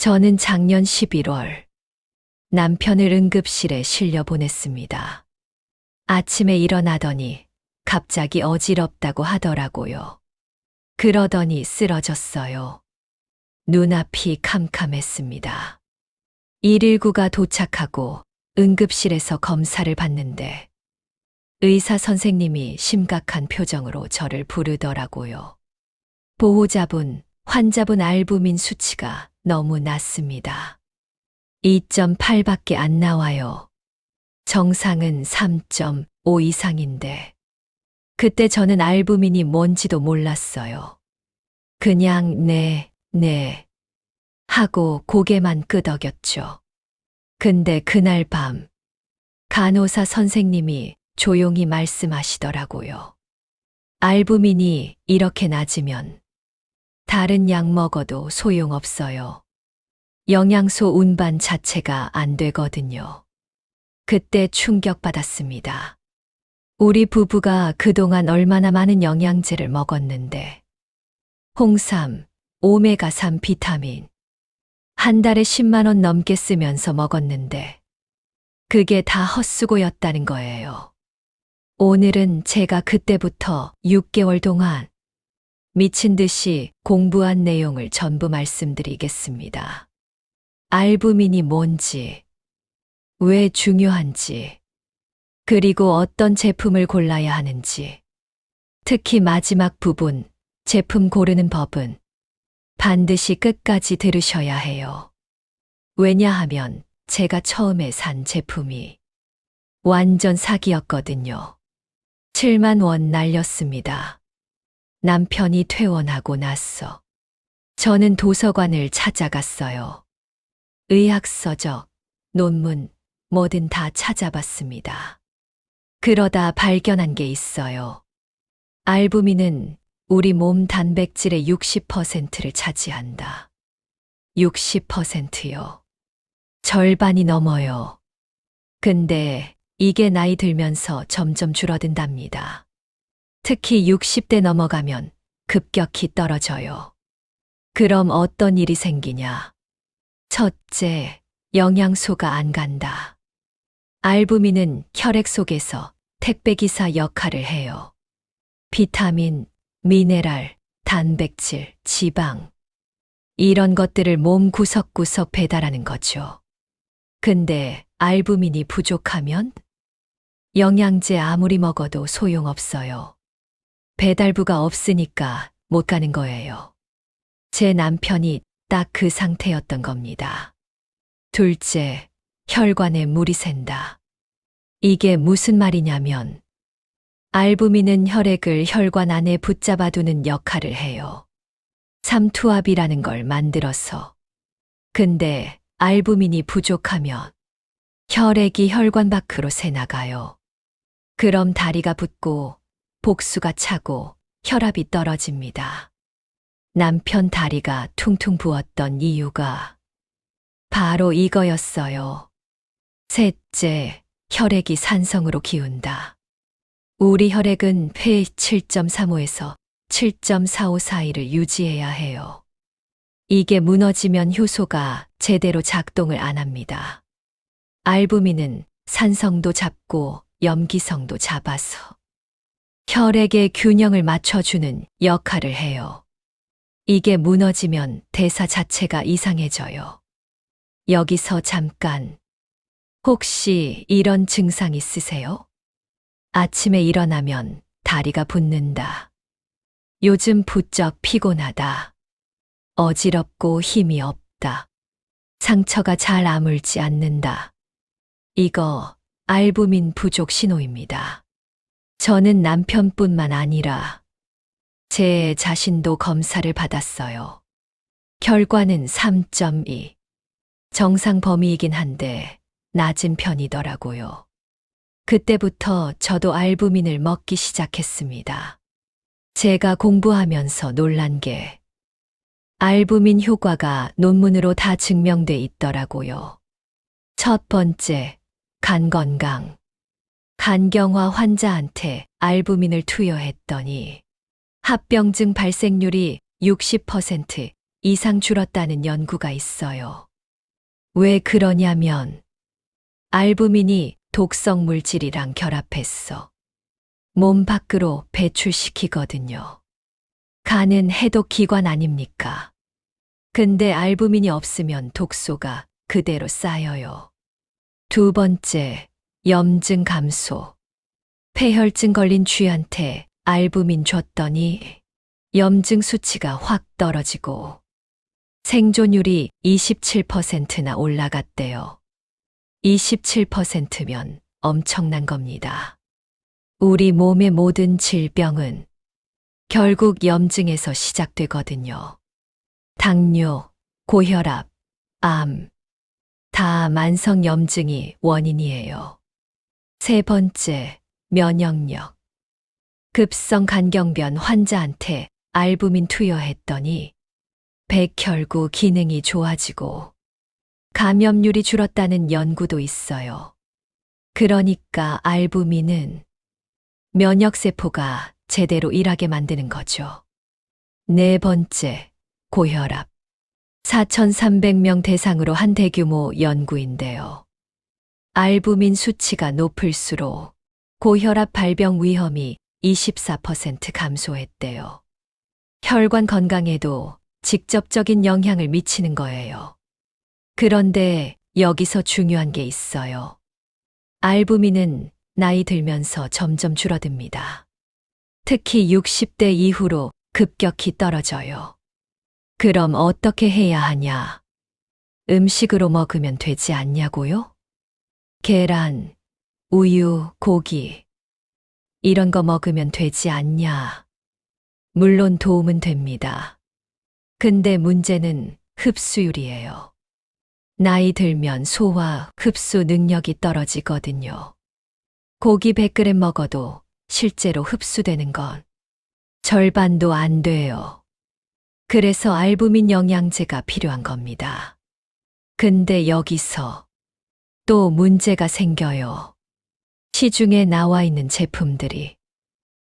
저는 작년 11월 남편을 응급실에 실려 보냈습니다. 아침에 일어나더니 갑자기 어지럽다고 하더라고요. 그러더니 쓰러졌어요. 눈앞이 캄캄했습니다. 119가 도착하고 응급실에서 검사를 받는데 의사 선생님이 심각한 표정으로 저를 부르더라고요. 보호자분, 환자분 알부민 수치가 너무 낮습니다. 2.8밖에 안 나와요. 정상은 3.5 이상인데. 그때 저는 알부민이 뭔지도 몰랐어요. 그냥 네 하고 고개만 끄덕였죠. 근데 그날 밤 간호사 선생님이 조용히 말씀하시더라고요. 알부민이 이렇게 낮으면 다른 약 먹어도 소용없어요. 영양소 운반 자체가 안 되거든요. 그때 충격받았습니다. 우리 부부가 그동안 얼마나 많은 영양제를 먹었는데, 홍삼, 오메가3 비타민, 한 달에 10만 원 넘게 쓰면서 먹었는데, 그게 다 헛수고였다는 거예요. 오늘은 제가 그때부터 6개월 동안 미친 듯이 공부한 내용을 전부 말씀드리겠습니다. 알부민이 뭔지, 왜 중요한지, 그리고 어떤 제품을 골라야 하는지, 특히 마지막 부분, 제품 고르는 법은 반드시 끝까지 들으셔야 해요. 왜냐하면 제가 처음에 산 제품이 완전 사기였거든요. 7만 원 날렸습니다. 남편이 퇴원하고 나서 저는 도서관을 찾아갔어요. 의학서적, 논문, 뭐든 다 찾아봤습니다. 그러다 발견한 게 있어요. 알부민은 우리 몸 단백질의 60%를 차지한다. 60%요. 절반이 넘어요. 근데 이게 나이 들면서 점점 줄어든답니다. 특히 60대 넘어가면 급격히 떨어져요. 그럼 어떤 일이 생기냐? 첫째, 영양소가 안 간다. 알부민은 혈액 속에서 택배기사 역할을 해요. 비타민, 미네랄, 단백질, 지방. 이런 것들을 몸 구석구석 배달하는 거죠. 근데 알부민이 부족하면 영양제 아무리 먹어도 소용없어요. 배달부가 없으니까 못 가는 거예요. 제 남편이 딱 그 상태였던 겁니다. 둘째, 혈관에 물이 샌다. 이게 무슨 말이냐면 알부민은 혈액을 혈관 안에 붙잡아두는 역할을 해요. 삼투압이라는 걸 만들어서. 근데 알부민이 부족하면 혈액이 혈관 밖으로 새나가요. 그럼 다리가 붓고 복수가 차고 혈압이 떨어집니다. 남편 다리가 퉁퉁 부었던 이유가 바로 이거였어요. 셋째, 혈액이 산성으로 기운다. 우리 혈액은 폐 7.35에서 7.45 사이를 유지해야 해요. 이게 무너지면 효소가 제대로 작동을 안 합니다. 알부민은 산성도 잡고 염기성도 잡아서 혈액의 균형을 맞춰주는 역할을 해요. 이게 무너지면 대사 자체가 이상해져요. 여기서 잠깐, 혹시 이런 증상 있으세요? 아침에 일어나면 다리가 붓는다. 요즘 부쩍 피곤하다. 어지럽고 힘이 없다. 상처가 잘 아물지 않는다. 이거 알부민 부족 신호입니다. 저는 남편뿐만 아니라 제 자신도 검사를 받았어요. 결과는 3.2. 정상 범위이긴 한데 낮은 편이더라고요. 그때부터 저도 알부민을 먹기 시작했습니다. 제가 공부하면서 놀란 게 알부민 효과가 논문으로 다 증명돼 있더라고요. 첫 번째, 간 건강. 간경화 환자한테 알부민을 투여했더니 합병증 발생률이 60%, 이상 줄었다는 연구가 있어요. 왜 그러냐면 알부민이 독성 물질이랑 결합했어 몸 밖으로 배출시키거든요. 간은 해독 기관 아닙니까? 근데 알부민이 없으면 독소가 그대로 쌓여요. 두 번째, 염증 감소. 폐혈증 걸린 쥐한테 알부민 줬더니 염증 수치가 확 떨어지고 생존율이 27%나 올라갔대요. 27%면 엄청난 겁니다. 우리 몸의 모든 질병은 결국 염증에서 시작되거든요. 당뇨, 고혈압, 암, 다 만성 염증이 원인이에요. 세 번째, 면역력. 급성 간경변 환자한테 알부민 투여했더니 백혈구 기능이 좋아지고 감염률이 줄었다는 연구도 있어요. 그러니까 알부민은 면역세포가 제대로 일하게 만드는 거죠. 네 번째, 고혈압. 4,300명 대상으로 한 대규모 연구인데요. 알부민 수치가 높을수록 고혈압 발병 위험이 24% 감소했대요. 혈관 건강에도 직접적인 영향을 미치는 거예요. 그런데 여기서 중요한 게 있어요. 알부민은 나이 들면서 점점 줄어듭니다. 특히 60대 이후로 급격히 떨어져요. 그럼 어떻게 해야 하냐? 음식으로 먹으면 되지 않냐고요? 계란, 우유, 고기. 이런 거 먹으면 되지 않냐? 물론 도움은 됩니다. 근데 문제는 흡수율이에요. 나이 들면 소화, 흡수 능력이 떨어지거든요. 고기 100g 먹어도 실제로 흡수되는 건 절반도 안 돼요. 그래서 알부민 영양제가 필요한 겁니다. 근데 여기서 또 문제가 생겨요. 시중에 나와 있는 제품들이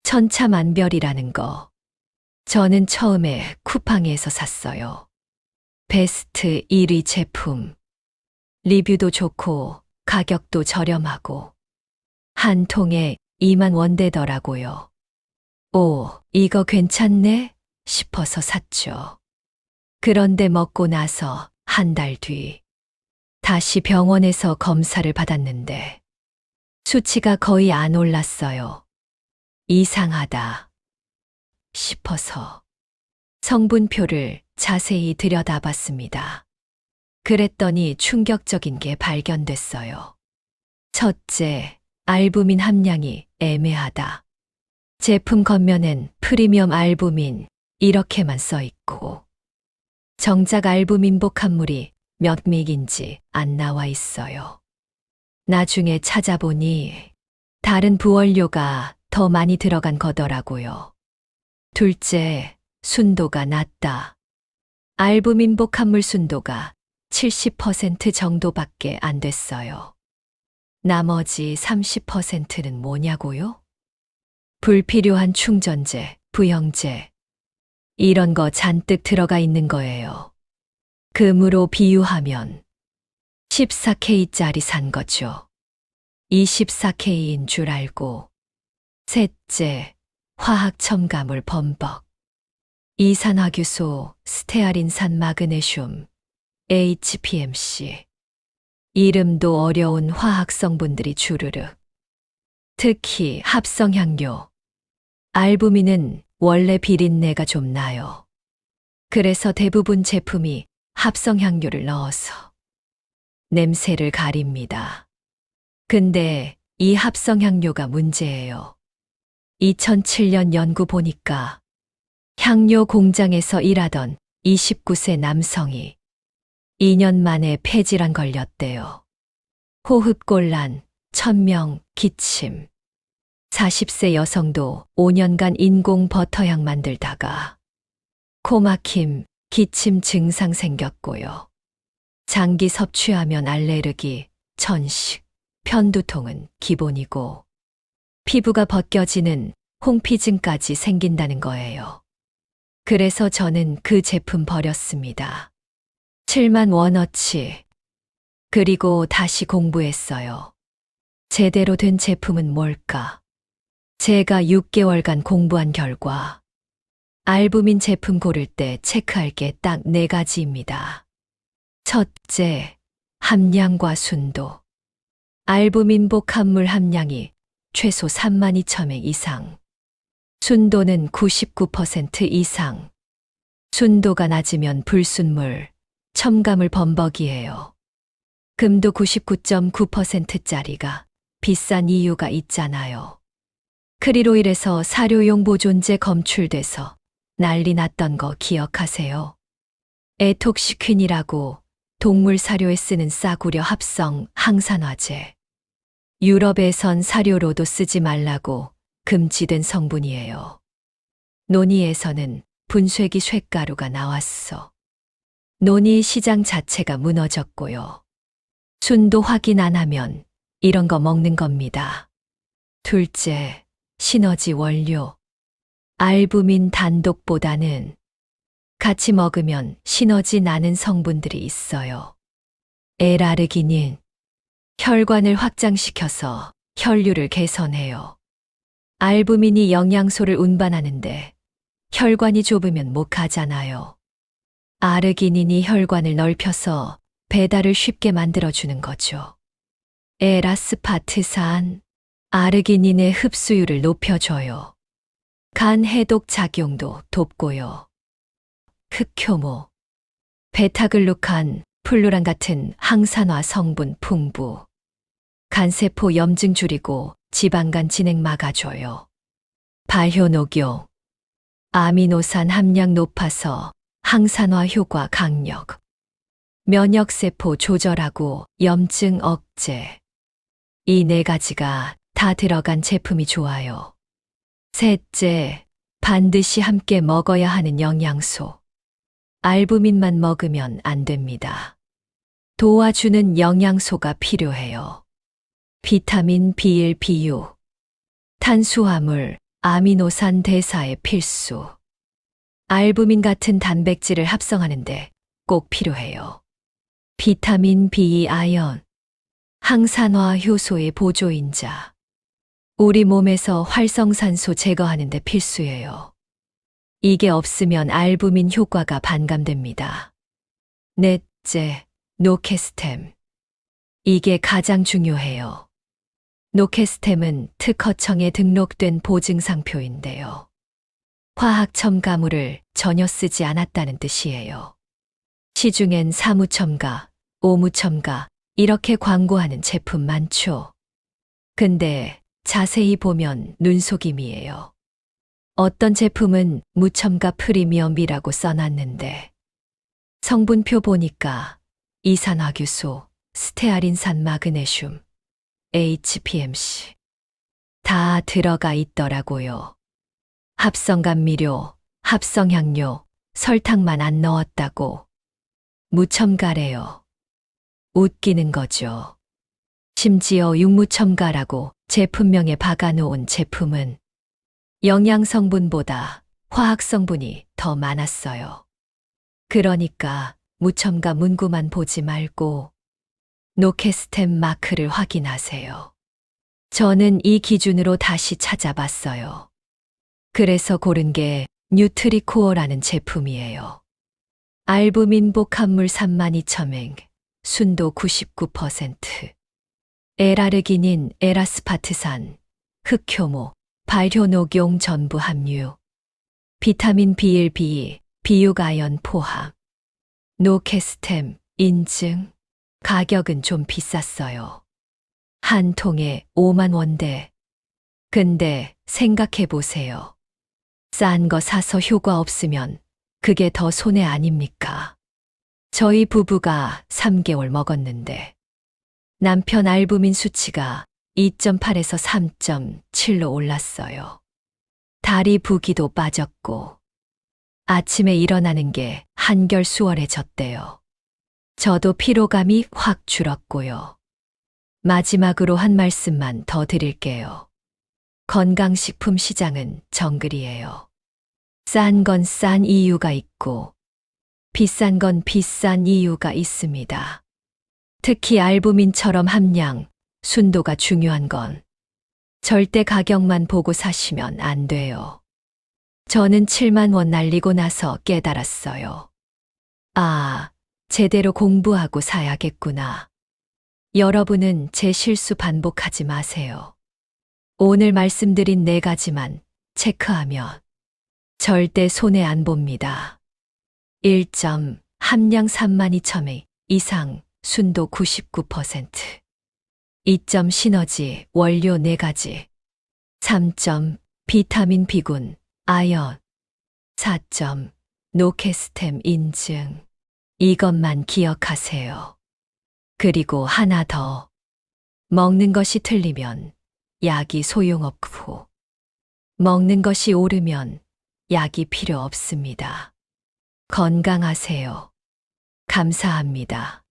천차만별이라는 거. 저는 처음에 쿠팡에서 샀어요. 베스트 1위 제품. 리뷰도 좋고 가격도 저렴하고 한 통에 2만 원대더라고요. 오, 이거 괜찮네? 싶어서 샀죠. 그런데 먹고 나서 한 달 뒤 다시 병원에서 검사를 받았는데 수치가 거의 안 올랐어요. 이상하다 싶어서 성분표를 자세히 들여다봤습니다. 그랬더니 충격적인 게 발견됐어요. 첫째, 알부민 함량이 애매하다. 제품 겉면엔 프리미엄 알부민 이렇게만 써 있고 정작 알부민 복합물이 몇 믹인지 안 나와 있어요. 나중에 찾아보니 다른 부원료가 더 많이 들어간 거더라고요. 둘째, 순도가 낮다. 알부민 복합물 순도가 70% 정도밖에 안 됐어요. 나머지 30%는 뭐냐고요? 불필요한 충전재, 부영재. 이런 거 잔뜩 들어가 있는 거예요. 금으로 비유하면 14K짜리 산 거죠. 24K인 줄 알고. 셋째, 화학 첨가물 범벅. 이산화규소, 스테아린산 마그네슘, HPMC. 이름도 어려운 화학 성분들이 주르륵. 특히 합성향료. 알부민은 원래 비린내가 좀 나요. 그래서 대부분 제품이 합성향료를 넣어서 냄새를 가립니다. 근데 이 합성향료가 문제예요. 2007년 연구 보니까 향료 공장에서 일하던 29세 남성이 2년 만에 폐질환 걸렸대요. 호흡곤란, 천명, 기침. 40세 여성도 5년간 인공 버터향 만들다가 코막힘, 기침 증상 생겼고요. 장기 섭취하면 알레르기, 천식, 편두통은 기본이고 피부가 벗겨지는 홍피증까지 생긴다는 거예요. 그래서 저는 그 제품 버렸습니다. 7만 원어치. 그리고 다시 공부했어요. 제대로 된 제품은 뭘까? 제가 6개월간 공부한 결과 알부민 제품 고를 때 체크할 게 딱 4가지입니다. 첫째, 함량과 순도. 알부민 복합물 함량이 최소 32,000회 이상. 순도는 99% 이상. 순도가 낮으면 불순물, 첨가물 범벅이에요. 금도 99.9%짜리가 비싼 이유가 있잖아요. 크릴오일에서 사료용 보존제 검출돼서 난리 났던 거 기억하세요? 에톡시퀸이라고 동물 사료에 쓰는 싸구려 합성 항산화제. 유럽에선 사료로도 쓰지 말라고 금지된 성분이에요. 논의에서는 분쇄기 쇳가루가 나왔어. 논의 시장 자체가 무너졌고요. 순도 확인 안 하면 이런 거 먹는 겁니다. 둘째, 시너지 원료. 알부민 단독보다는 같이 먹으면 시너지 나는 성분들이 있어요. L아르기닌. 혈관을 확장시켜서 혈류를 개선해요. 알부민이 영양소를 운반하는데 혈관이 좁으면 못 가잖아요. 아르기닌이 혈관을 넓혀서 배달을 쉽게 만들어주는 거죠. L아스파트산. 아르기닌의 흡수율을 높여줘요. 간 해독 작용도 돕고요. 흑효모. 베타글루칸, 플루란 같은 항산화 성분 풍부. 간세포 염증 줄이고 지방간 진행 막아줘요. 발효녹용. 아미노산 함량 높아서 항산화 효과 강력. 면역세포 조절하고 염증 억제. 이 4가지가 다 들어간 제품이 좋아요. 셋째, 반드시 함께 먹어야 하는 영양소. 알부민만 먹으면 안 됩니다. 도와주는 영양소가 필요해요. 비타민 B1, B6, 탄수화물, 아미노산 대사에 필수. 알부민 같은 단백질을 합성하는데 꼭 필요해요. 비타민 B2, 아연, 항산화 효소의 보조인자. 우리 몸에서 활성산소 제거하는 데 필수예요. 이게 없으면 알부민 효과가 반감됩니다. 넷째, 노케스템. 이게 가장 중요해요. 노케스템은 특허청에 등록된 보증상표인데요. 화학 첨가물을 전혀 쓰지 않았다는 뜻이에요. 시중엔 사무첨가, 오무첨가 이렇게 광고하는 제품 많죠. 근데 자세히 보면 눈속임이에요. 어떤 제품은 무첨가 프리미엄이라고 써놨는데 성분표 보니까 이산화규소, 스테아린산 마그네슘, HPMC 다 들어가 있더라고요. 합성감미료, 합성향료, 설탕만 안 넣었다고. 무첨가래요. 웃기는 거죠. 심지어 육무첨가라고 제품명에 박아놓은 제품은 영양성분보다 화학성분이 더 많았어요. 그러니까 무첨가 문구만 보지 말고 노케스템 마크를 확인하세요. 저는 이 기준으로 다시 찾아봤어요. 그래서 고른 게 뉴트리코어라는 제품이에요. 알부민 복합물 32,000행, 순도 99%. L아르기닌, L아스파트산, 흑효모, 발효녹용 전부 함유. 비타민 B1, B2, 비육아연 포함. 노케스템 인증. 가격은 좀 비쌌어요. 한 통에 5만 원대. 근데 생각해 보세요. 싼 거 사서 효과 없으면 그게 더 손해 아닙니까? 저희 부부가 3개월 먹었는데 남편 알부민 수치가 2.8에서 3.7로 올랐어요. 다리 부기도 빠졌고 아침에 일어나는 게 한결 수월해졌대요. 저도 피로감이 확 줄었고요. 마지막으로 한 말씀만 더 드릴게요. 건강식품 시장은 정글이에요. 싼 건 싼 이유가 있고 비싼 건 비싼 이유가 있습니다. 특히 알부민처럼 함량, 순도가 중요한 건 절대 가격만 보고 사시면 안 돼요. 저는 7만 원 날리고 나서 깨달았어요. 아, 제대로 공부하고 사야겠구나. 여러분은 제 실수 반복하지 마세요. 오늘 말씀드린 4가지만 체크하면 절대 손해 안 봅니다. 1점, 함량 32,000회 이상, 순도 99%. 2점, 시너지, 원료 4가지. 3점, 비타민 B군, 아연. 4점, 노케스템 인증. 이것만 기억하세요. 그리고 하나 더. 먹는 것이 틀리면 약이 소용없고, 먹는 것이 옳으면 약이 필요 없습니다. 건강하세요. 감사합니다.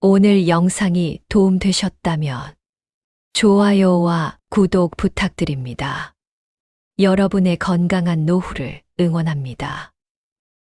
오늘 영상이 도움되셨다면 좋아요와 구독 부탁드립니다. 여러분의 건강한 노후를 응원합니다.